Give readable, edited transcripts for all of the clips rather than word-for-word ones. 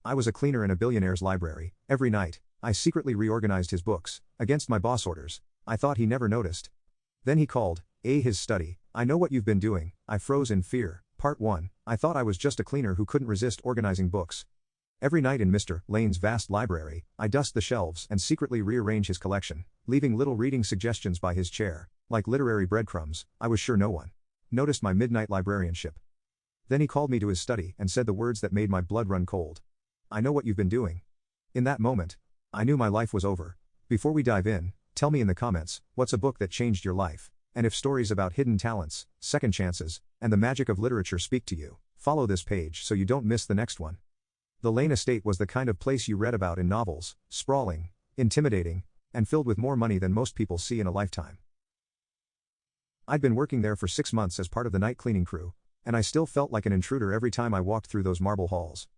I was a cleaner in a billionaire's library. Every night, I secretly reorganized his books, against my boss orders. I thought he never noticed. Then he called, his study. I know what you've been doing. I froze in fear. Part 1. I thought I was just a cleaner who couldn't resist organizing books. Every night in Mr. Lane's vast library, I dust the shelves and secretly rearrange his collection, leaving little reading suggestions by his chair. Like literary breadcrumbs, I was sure no one noticed my midnight librarianship. Then he called me to his study and said the words that made my blood run cold. I know what you've been doing. In that moment, I knew my life was over. Before we dive in, tell me in the comments, what's a book that changed your life? And if stories about hidden talents, second chances, and the magic of literature speak to you, follow this page so you don't miss the next one. The Lane estate was the kind of place you read about in novels, sprawling, intimidating, and filled with more money than most people see in a lifetime. I'd been working there for 6 months as part of the night cleaning crew, and I still felt like an intruder every time I walked through those marble halls.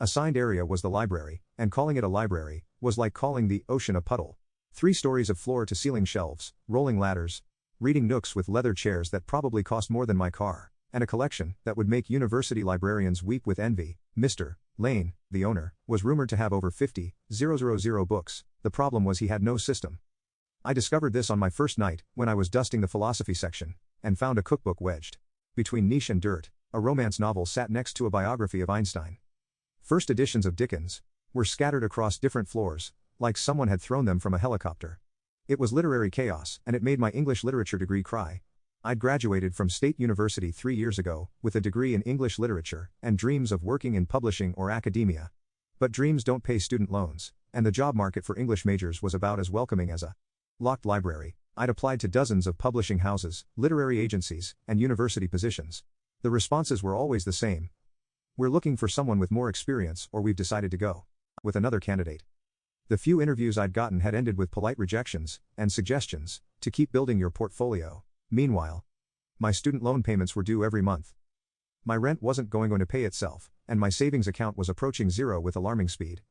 Assigned area was the library, and calling it a library was like calling the ocean a puddle. 3 stories of floor-to-ceiling shelves, rolling ladders, reading nooks with leather chairs that probably cost more than my car, and a collection that would make university librarians weep with envy. Mr. Lane, the owner, was rumored to have over 50,000 books. The problem was he had no system. I discovered this on my first night, when I was dusting the philosophy section, and found a cookbook wedged between niche and dirt. A romance novel sat next to a biography of Einstein. First editions of Dickens were scattered across different floors, like someone had thrown them from a helicopter. It was literary chaos, and it made my English literature degree cry. I'd graduated from State University 3 years ago, with a degree in English literature, and dreams of working in publishing or academia. But dreams don't pay student loans, and the job market for English majors was about as welcoming as a locked library. I'd applied to dozens of publishing houses, literary agencies, and university positions. The responses were always the same. We're looking for someone with more experience, or we've decided to go with another candidate. The few interviews I'd gotten had ended with polite rejections and suggestions to keep building your portfolio. Meanwhile, my student loan payments were due every month. My rent wasn't going to pay itself, and my savings account was approaching zero with alarming speed.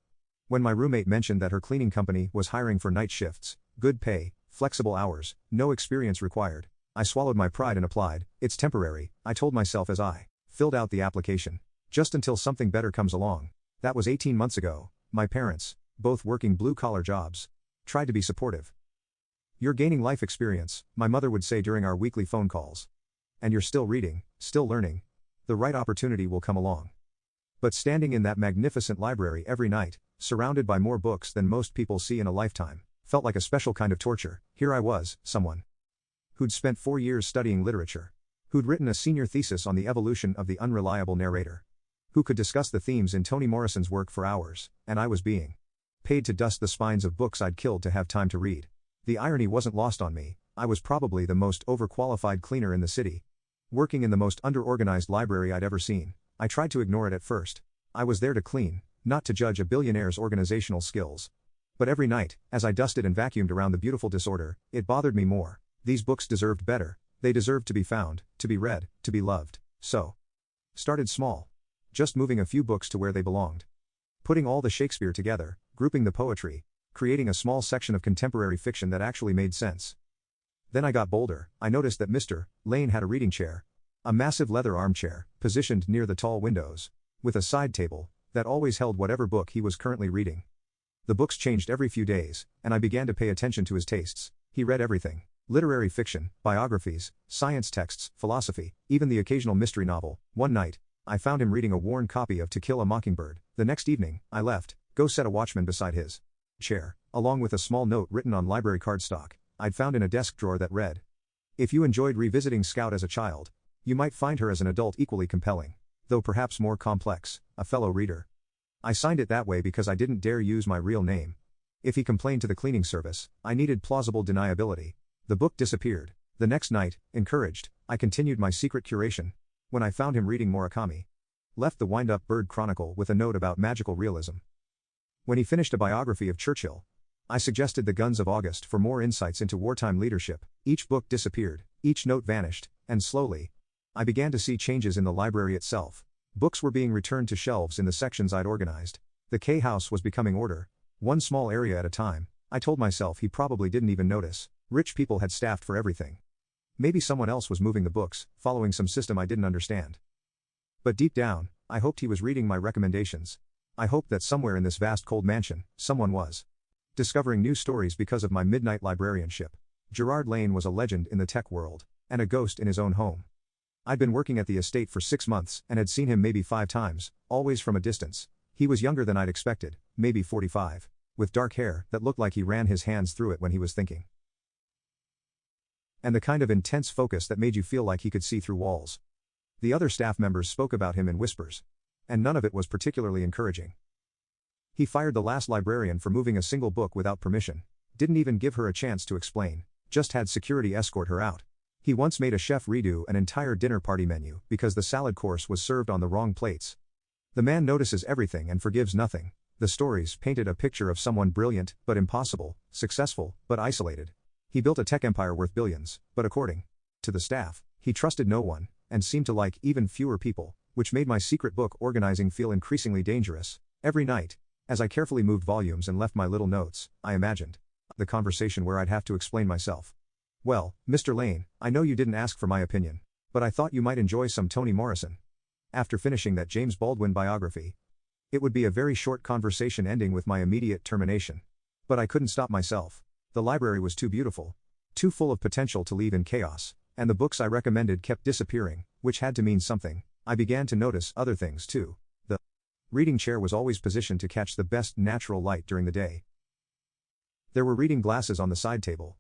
When my roommate mentioned that her cleaning company was hiring for night shifts, good pay, flexible hours, no experience required, I swallowed my pride and applied. It's temporary, I told myself as I filled out the application. Just until something better comes along. That was 18 months ago. My parents, both working blue-collar jobs, tried to be supportive. You're gaining life experience, my mother would say during our weekly phone calls. And you're still reading, still learning. The right opportunity will come along. But standing in that magnificent library every night, surrounded by more books than most people see in a lifetime, felt like a special kind of torture. Here I was, someone who'd spent 4 years studying literature, who'd written a senior thesis on the evolution of the unreliable narrator, who could discuss the themes in Toni Morrison's work for hours, and I was being paid to dust the spines of books I'd killed to have time to read. The irony wasn't lost on me. I was probably the most overqualified cleaner in the city, working in the most underorganized library I'd ever seen. I tried to ignore it at first. I was there to clean, not to judge a billionaire's organizational skills. But every night, as I dusted and vacuumed around the beautiful disorder, it bothered me more. These books deserved better. They deserved to be found, to be read, to be loved. So, started small. Just moving a few books to where they belonged. Putting all the Shakespeare together, grouping the poetry, creating a small section of contemporary fiction that actually made sense. Then I got bolder. I noticed that Mr. Lane had a reading chair. A massive leather armchair, positioned near the tall windows, with a side table that always held whatever book he was currently reading. The books changed every few days, and I began to pay attention to his tastes. He read everything. Literary fiction, biographies, science texts, philosophy, even the occasional mystery novel. One night, I found him reading a worn copy of To Kill a Mockingbird. The next evening, I left, go set a watchman beside his chair, along with a small note written on library cardstock I'd found in a desk drawer that read, "If you enjoyed revisiting Scout as a child, you might find her as an adult equally compelling, though perhaps more complex, a fellow reader." I signed it that way because I didn't dare use my real name. If he complained to the cleaning service, I needed plausible deniability. The book disappeared. The next night, encouraged, I continued my secret curation. When I found him reading Murakami, left the wind-up Bird Chronicle with a note about magical realism. When he finished a biography of Churchill, I suggested The Guns of August for more insights into wartime leadership. Each book disappeared, each note vanished, and slowly, I began to see changes in the library itself. Books were being returned to shelves in the sections I'd organized. The K house was becoming order, one small area at a time. I told myself he probably didn't even notice. Rich people had staffed for everything. Maybe someone else was moving the books, following some system I didn't understand. But deep down, I hoped he was reading my recommendations. I hoped that somewhere in this vast cold mansion, someone was discovering new stories because of my midnight librarianship. Gerard Lane was a legend in the tech world, and a ghost in his own home. I'd been working at the estate for 6 months and had seen him maybe 5 times, always from a distance. He was younger than I'd expected, maybe 45, with dark hair that looked like he ran his hands through it when he was thinking. And the kind of intense focus that made you feel like he could see through walls. The other staff members spoke about him in whispers. And none of it was particularly encouraging. He fired the last librarian for moving a single book without permission, didn't even give her a chance to explain, just had security escort her out. He once made a chef redo an entire dinner party menu because the salad course was served on the wrong plates. The man notices everything and forgives nothing. The stories painted a picture of someone brilliant, but impossible, successful, but isolated. He built a tech empire worth billions, but according to the staff, he trusted no one, and seemed to like even fewer people, which made my secret book organizing feel increasingly dangerous. Every night, as I carefully moved volumes and left my little notes, I imagined the conversation where I'd have to explain myself. Well, Mr. Lane, I know you didn't ask for my opinion, but I thought you might enjoy some Toni Morrison. After finishing that James Baldwin biography, it would be a very short conversation ending with my immediate termination. But I couldn't stop myself. The library was too beautiful, too full of potential to leave in chaos, and the books I recommended kept disappearing, which had to mean something. I began to notice other things too. The reading chair was always positioned to catch the best natural light during the day. There were reading glasses on the side table,